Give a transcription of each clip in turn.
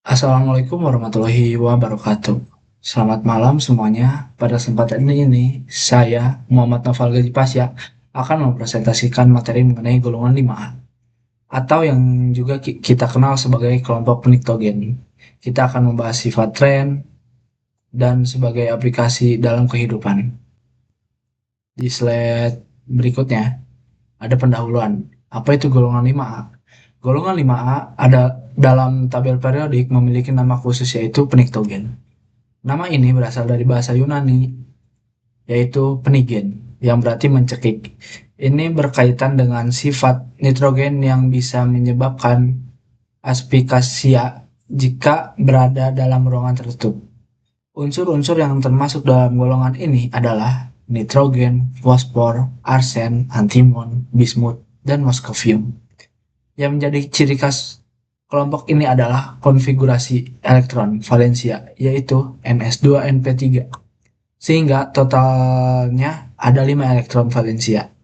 Assalamualaikum warahmatullahi wabarakatuh. Selamat malam semuanya. Pada kesempatan ini, saya, Muhammad Noval Gazi Pasya, akan mempresentasikan materi mengenai golongan 5A, atau yang juga kita kenal sebagai kelompok pniktogen. Kita akan membahas sifat tren dan sebagai aplikasi dalam kehidupan. Di slide berikutnya, ada pendahuluan. Apa itu golongan 5A? Golongan 5A ada dalam tabel periodik memiliki nama khusus yaitu pniktogen. Nama ini berasal dari bahasa Yunani, yaitu penigen, yang berarti mencekik. Ini berkaitan dengan sifat nitrogen yang bisa menyebabkan asphyxia jika berada dalam ruangan tertutup. Unsur-unsur yang termasuk dalam golongan ini adalah nitrogen, fosfor, arsen, antimon, bismut, dan moskovium. Yang menjadi ciri khas kelompok ini adalah konfigurasi elektron valensia, yaitu Ns2np3, sehingga totalnya ada 5 elektron valensia.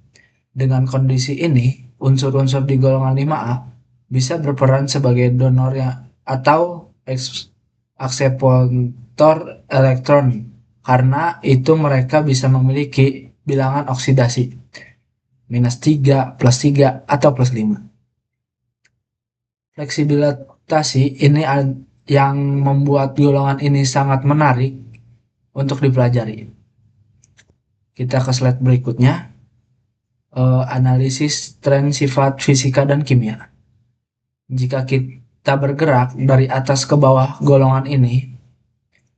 Dengan kondisi ini, unsur-unsur di golongan 5A bisa berperan sebagai donornya atau akseptor elektron, karena itu mereka bisa memiliki bilangan oksidasi -3, +3, atau +5. Fleksibilitas ini yang membuat golongan ini sangat menarik untuk dipelajari. Kita ke slide berikutnya, analisis tren sifat fisika dan kimia. Jika kita bergerak dari atas ke bawah golongan ini,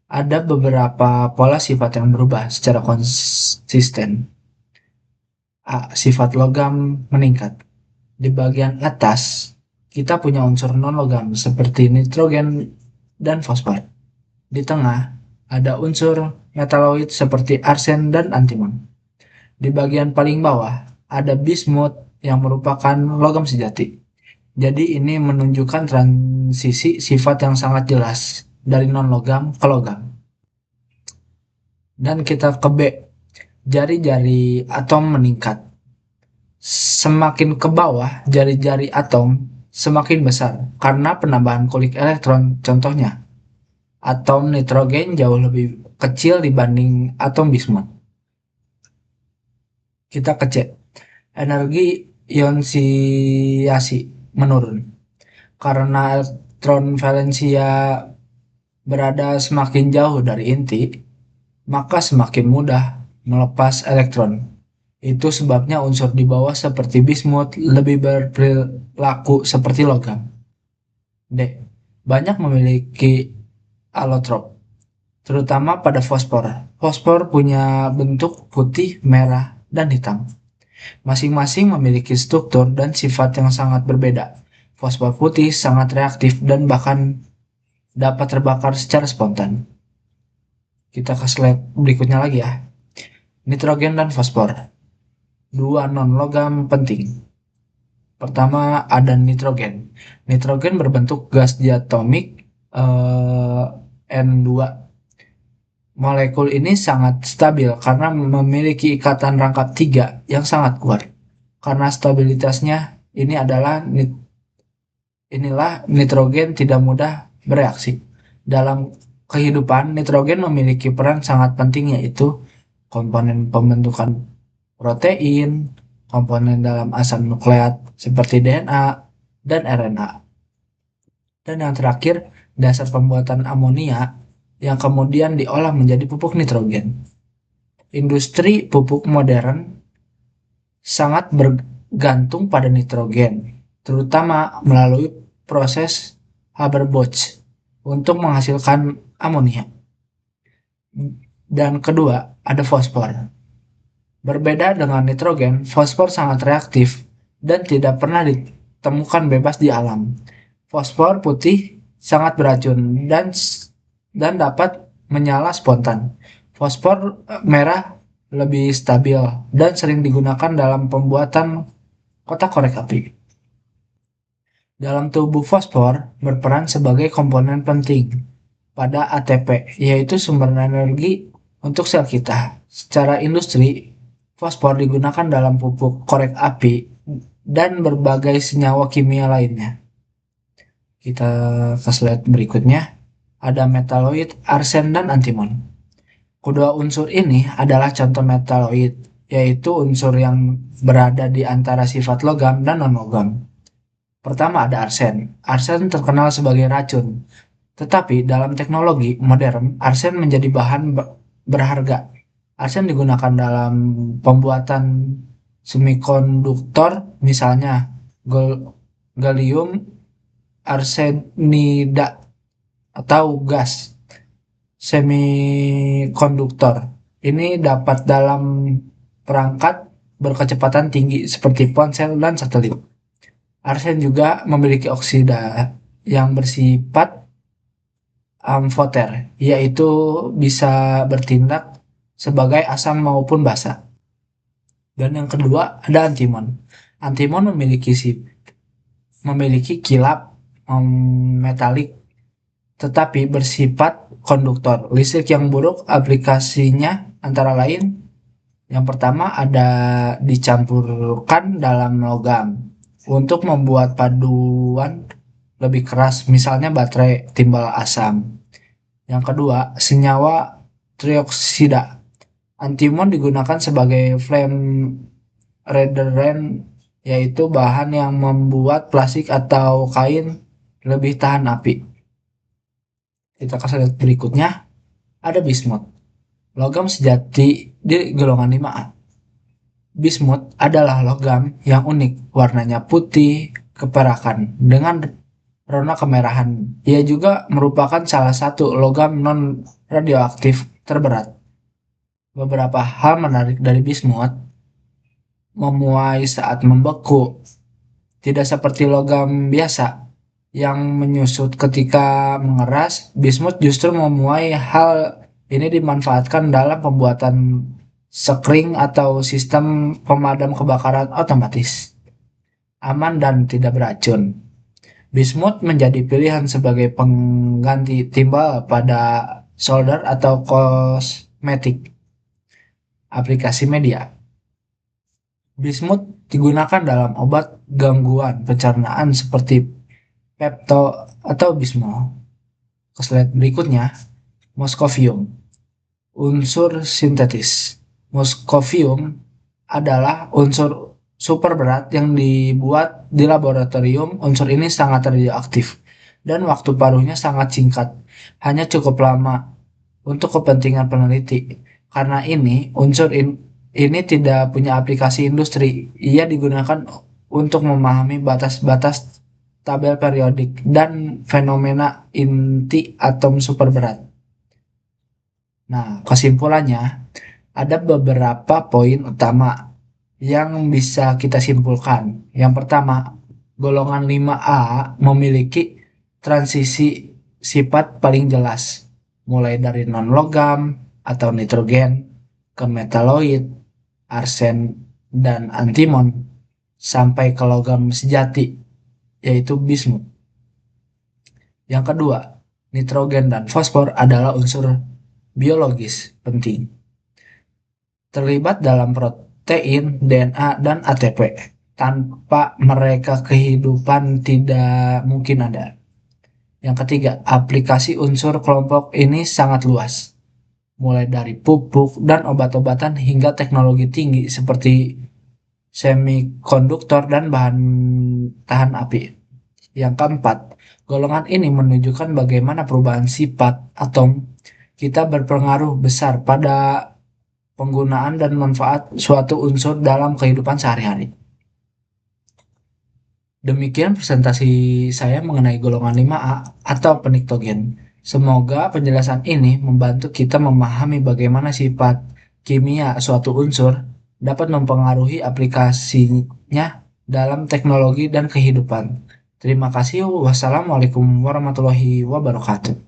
ada beberapa pola sifat yang berubah secara konsisten. A. Sifat logam meningkat. Di bagian atas, kita punya unsur non-logam seperti nitrogen dan fosfor. Di tengah, ada unsur metaloid seperti arsen dan antimon. Di bagian paling bawah, ada bismut yang merupakan logam sejati. Jadi ini menunjukkan transisi sifat yang sangat jelas dari non-logam ke logam. Dan kita ke B, jari-jari atom meningkat. Semakin ke bawah, jari-jari atom semakin besar karena penambahan kulik elektron. Contohnya, atom nitrogen jauh lebih kecil dibanding atom bismut. Kita ke C, energi ionisiasi menurun. Karena elektron valensia berada semakin jauh dari inti, maka semakin mudah melepas elektron. Itu sebabnya unsur di bawah seperti bismut lebih berperilaku seperti logam. D. Banyak memiliki alotrop, terutama pada fosfor. Fosfor punya bentuk putih, merah, dan hitam. Masing-masing memiliki struktur dan sifat yang sangat berbeda. Fosfor putih sangat reaktif dan bahkan dapat terbakar secara spontan. Kita ke slide berikutnya lagi ya. Nitrogen dan fosfor, dua non-logam penting. Pertama ada nitrogen. Nitrogen berbentuk gas diatomik N2. Molekul ini sangat stabil karena memiliki ikatan rangkap 3 yang sangat kuat. Karena stabilitasnya inilah nitrogen tidak mudah bereaksi. Dalam kehidupan, nitrogen memiliki peran sangat penting, yaitu komponen pembentukan protein, komponen dalam asam nukleat seperti DNA dan RNA. Dan yang terakhir, dasar pembuatan amonia yang kemudian diolah menjadi pupuk nitrogen. Industri pupuk modern sangat bergantung pada nitrogen, terutama melalui proses Haber-Bosch untuk menghasilkan amonia. Dan kedua, ada fosfor. Berbeda dengan nitrogen, fosfor sangat reaktif dan tidak pernah ditemukan bebas di alam. Fosfor putih sangat beracun dan dapat menyala spontan. Fosfor merah lebih stabil dan sering digunakan dalam pembuatan kotak korek api. Dalam tubuh, fosfor berperan sebagai komponen penting pada ATP, yaitu sumber energi untuk sel kita. Secara industri, fosfor digunakan dalam pupuk korek api dan berbagai senyawa kimia lainnya. Kita ke slide berikutnya. Ada metaloid, arsen, dan antimon. Kedua unsur ini adalah contoh metaloid, yaitu unsur yang berada di antara sifat logam dan non-logam. Pertama ada arsen. Arsen terkenal sebagai racun, tetapi dalam teknologi modern, arsen menjadi bahan berharga. Arsen digunakan dalam pembuatan semikonduktor, misalnya gallium arsenida atau gas semikonduktor. Ini dapat dalam perangkat berkecepatan tinggi seperti ponsel dan satelit. Arsen juga memiliki oksida yang bersifat amfoter, yaitu bisa bertindak sebagai asam maupun basa. Dan yang kedua ada antimon. Antimon memiliki kilap metalik tetapi bersifat konduktor. Listrik yang buruk aplikasinya antara lain yang pertama ada dicampurkan dalam logam untuk membuat paduan lebih keras, misalnya baterai timbal asam. Yang kedua, senyawa trioksida. Antimon digunakan sebagai flame retardant, yaitu bahan yang membuat plastik atau kain lebih tahan api. Kita kasih lihat berikutnya, ada bismut. Logam sejati di golongan 5A. Bismut adalah logam yang unik, warnanya putih keperakan dengan rona kemerahan. Ia juga merupakan salah satu logam non-radioaktif terberat. Beberapa hal menarik dari bismut: memuai saat membeku, tidak seperti logam biasa yang menyusut ketika mengeras. Bismut justru memuai. Hal ini dimanfaatkan dalam pembuatan sekring atau sistem pemadam kebakaran otomatis, aman dan tidak beracun. Bismut menjadi pilihan sebagai pengganti timbal pada solder atau kosmetik. Aplikasi media. Bismut digunakan dalam obat gangguan pencernaan seperti pepto atau bismol. Ke slide berikutnya, moscovium. Unsur sintetis. Moscovium adalah unsur super berat yang dibuat di laboratorium. Unsur ini sangat radioaktif dan waktu paruhnya sangat singkat, hanya cukup lama untuk kepentingan peneliti. Karena ini, unsur ini tidak punya aplikasi industri. Ia digunakan untuk memahami batas-batas tabel periodik dan fenomena inti atom superberat. Nah, kesimpulannya, ada beberapa poin utama yang bisa kita simpulkan. Yang pertama, golongan 5A memiliki transisi sifat paling jelas, mulai dari non-logam atau nitrogen ke metaloid, arsen, dan antimon, sampai ke logam sejati, yaitu bismut. Yang kedua, nitrogen dan fosfor adalah unsur biologis penting, terlibat dalam protein, DNA, dan ATP. Tanpa mereka kehidupan tidak mungkin ada. Yang ketiga, aplikasi unsur kelompok ini sangat luas, mulai dari pupuk dan obat-obatan hingga teknologi tinggi seperti semikonduktor dan bahan tahan api. Yang keempat, golongan ini menunjukkan bagaimana perubahan sifat atom kita berpengaruh besar pada penggunaan dan manfaat suatu unsur dalam kehidupan sehari-hari. Demikian presentasi saya mengenai golongan 5A atau peniktogen. Semoga penjelasan ini membantu kita memahami bagaimana sifat kimia suatu unsur dapat mempengaruhi aplikasinya dalam teknologi dan kehidupan. Terima kasih. Wassalamualaikum warahmatullahi wabarakatuh.